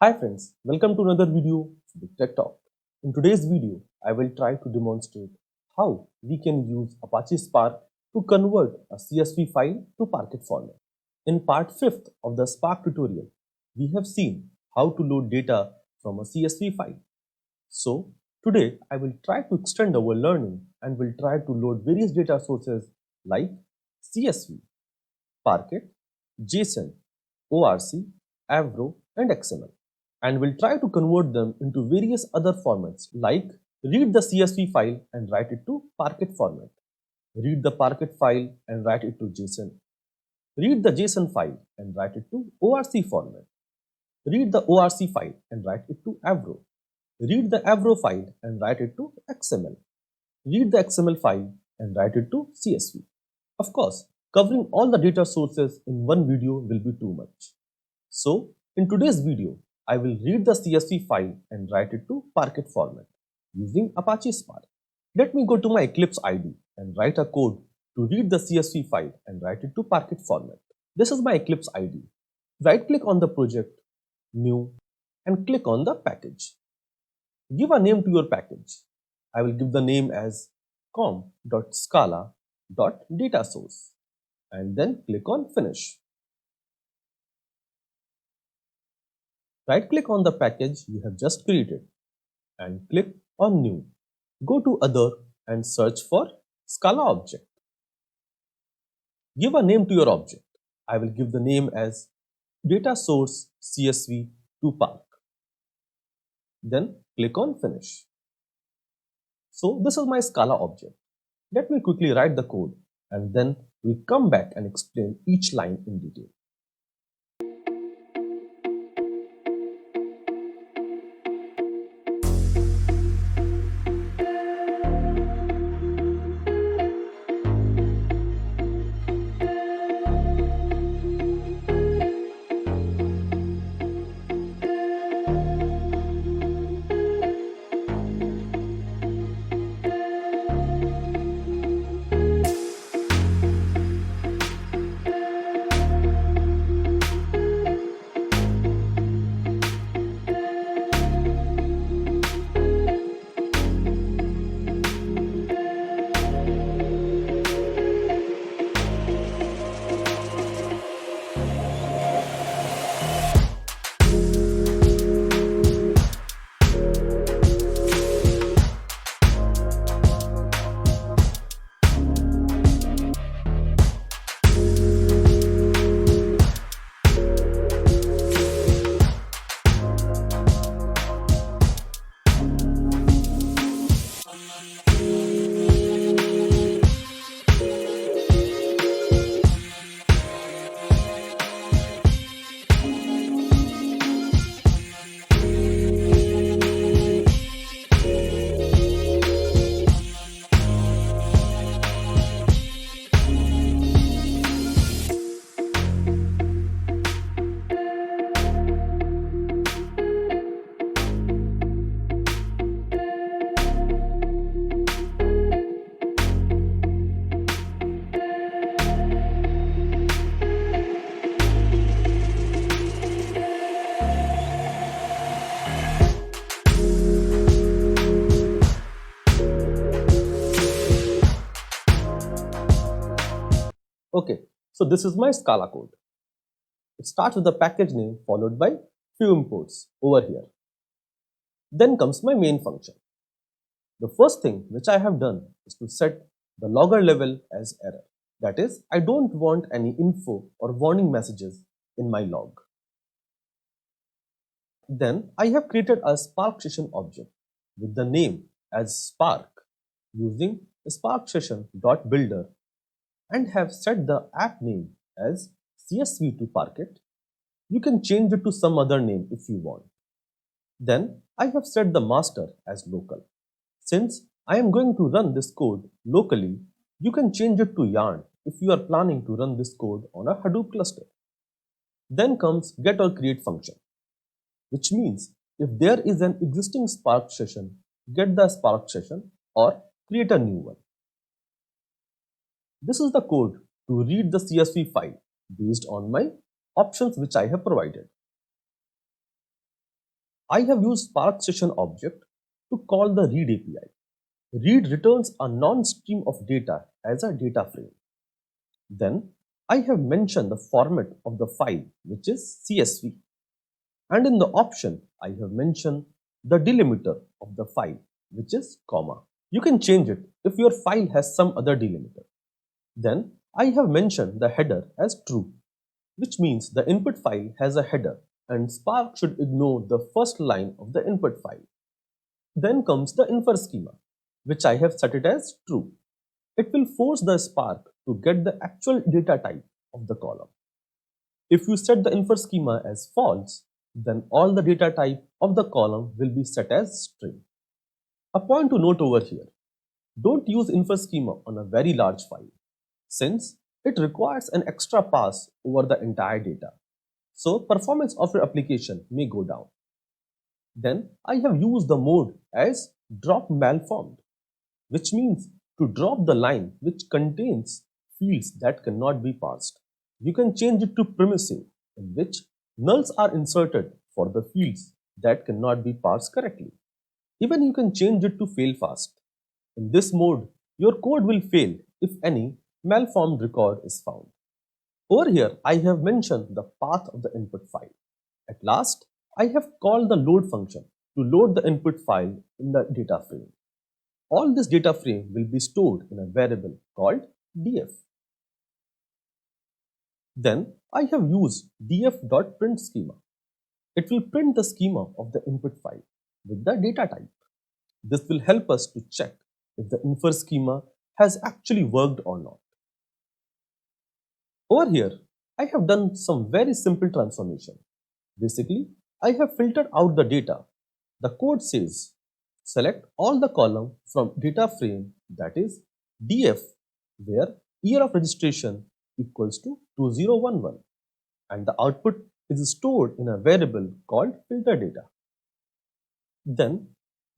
Hi friends, welcome to another video of Big Tech Talk. In today's video, I will try to demonstrate how we can use Apache Spark to convert a CSV file to Parquet format. In part 5th of the Spark tutorial, we have seen how to load data from a CSV file. So today I will try to extend our learning and will try to load various data sources like CSV, Parquet, JSON, ORC, Avro, and XML, and will try to convert them into various other formats like read the CSV file and write it to Parquet format, read the Parquet file and write it to JSON, read the JSON file and write it to ORC format, read the ORC file and write it to Avro, read the Avro file and write it to XML, read the XML file and write it to CSV. Of course, covering all the data sources in one video will be too much. So, in today's video, I will read the CSV file and write it to Parquet format using Apache Spark. Let me go to my Eclipse IDE and write a code to read the CSV file and write it to Parquet format. This is my Eclipse IDE. Right-click on the project, New, and click on the package. Give a name to your package. I will give the name as com.scala.datasource and then click on Finish. Right-click on the package you have just created and click on New. Go to Other and search for Scala object. Give a name to your object. I will give the name as Data Source CSV to Park. Then click on Finish. So this is my Scala object. Let me quickly write the code and then we'll come back and explain each line in detail. Okay, so this is my Scala code. It starts with the package name followed by few imports over here. Then comes my main function. The first thing which I have done is to set the logger level as error. That is, I don't want any info or warning messages in my log. Then I have created a Spark session object with the name as Spark using Spark session.builder and have set the app name as CSV to Parquet. You can change it to some other name if you want. Then I have set the master as local. Since I am going to run this code locally, you can change it to yarn if you are planning to run this code on a Hadoop cluster. Then comes get or create function, which means if there is an existing Spark session, get the Spark session or create a new one. This is the code to read the CSV file based on my options which I have provided. I have used Spark Session object to call the read API. Read returns a non-stream of data as a data frame. Then I have mentioned the format of the file, which is CSV. And in the option, I have mentioned the delimiter of the file, which is comma. You can change it if your file has some other delimiter. Then I have mentioned the header as true, which means the input file has a header and Spark should ignore the first line of the input file. Then comes the infer schema, which I have set it as true. It will force the Spark to get the actual data type of the column. If you set the infer schema as false, then all the data type of the column will be set as string. A point to note over here, don't use infer schema on a very large file, since it requires an extra pass over the entire data. So performance of your application may go down. Then I have used the mode as drop malformed, which means to drop the line which contains fields that cannot be parsed. You can change it to permissive, in which nulls are inserted for the fields that cannot be parsed correctly. Even you can change it to fail fast. In this mode, your code will fail if any malformed record is found. Over here, I have mentioned the path of the input file. At last, I have called the load function to load the input file in the data frame. All this data frame will be stored in a variable called df. Then I have used df.print schema. It will print the schema of the input file with the data type. This will help us to check if the infer schema has actually worked or not. Over here, I have done some very simple transformation. Basically, I have filtered out the data. The code says, select all the column from data frame, that is df, where year of registration equals to 2011, and the output is stored in a variable called filter data. Then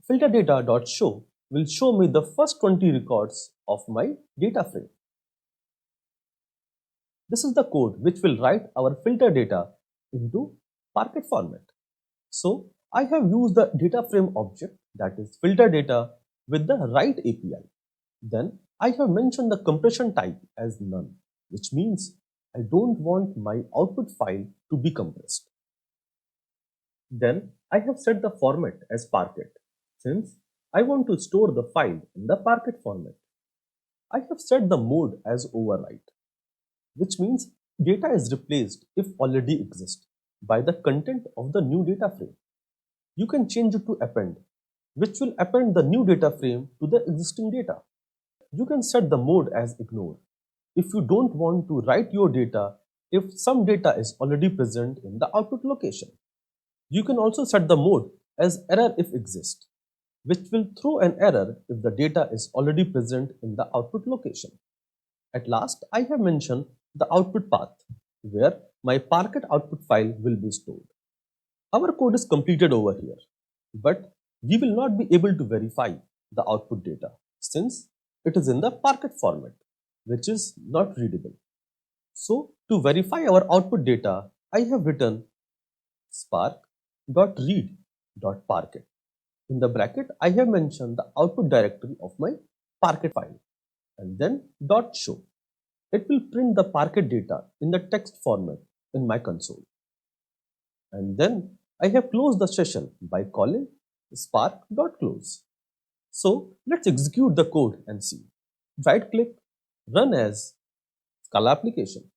filter data.show will show me the first 20 records of my data frame. This is the code which will write our filter data into Parquet format. So I have used the data frame object, that is filter data, with the write API. Then I have mentioned the compression type as none, which means I don't want my output file to be compressed. Then I have set the format as Parquet, since I want to store the file in the Parquet format. I have set the mode as overwrite, which means data is replaced if already exists by the content of the new data frame. You can change it to append, which will append the new data frame to the existing data. You can set the mode as ignore if you don't want to write your data if some data is already present in the output location. You can also set the mode as error if exists, which will throw an error if the data is already present in the output location. At last, I have mentioned the output path, where my Parquet output file will be stored. Our code is completed over here, but we will not be able to verify the output data since it is in the Parquet format, which is not readable. So to verify our output data, I have written spark.read.parquet. In the bracket, I have mentioned the output directory of my Parquet file and then .show. It will print the Parquet data in the text format in my console. And then I have closed the session by calling spark.close. So let's execute the code and see. Right click, run as Scala application.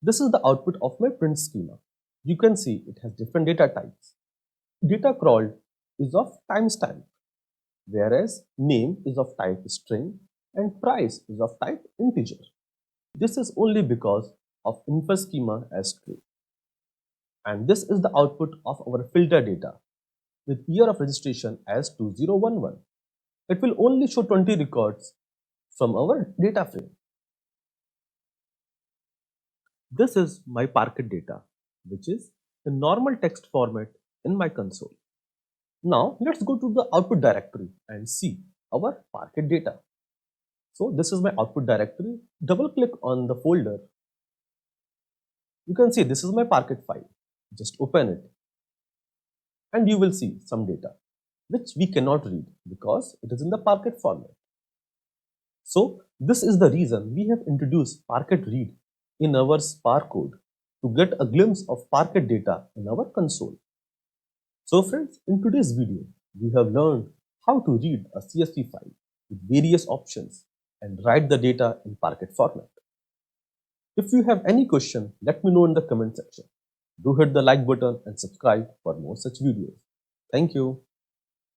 This is the output of my print schema. You can see it has different data types. Data crawled is of timestamp, whereas name is of type string and price is of type integer. This is only because of infer schema as true. And this is the output of our filter data with year of registration as 2011. It will only show 20 records from our data frame. This is my Parquet data, which is in normal text format in my console. Now let's go to the output directory and see our Parquet data. So this is my output directory. Double click on the folder. You can see this is my Parquet file. Just open it and you will see some data which we cannot read because it is in the Parquet format. So this is the reason we have introduced Parquet read in our Spark code to get a glimpse of Parquet data in our console. So friends, in today's video, we have learned how to read a CSV file with various options and write the data in Parquet format. If you have any question, let me know in the comment section. Do hit the like button and subscribe for more such videos. Thank you.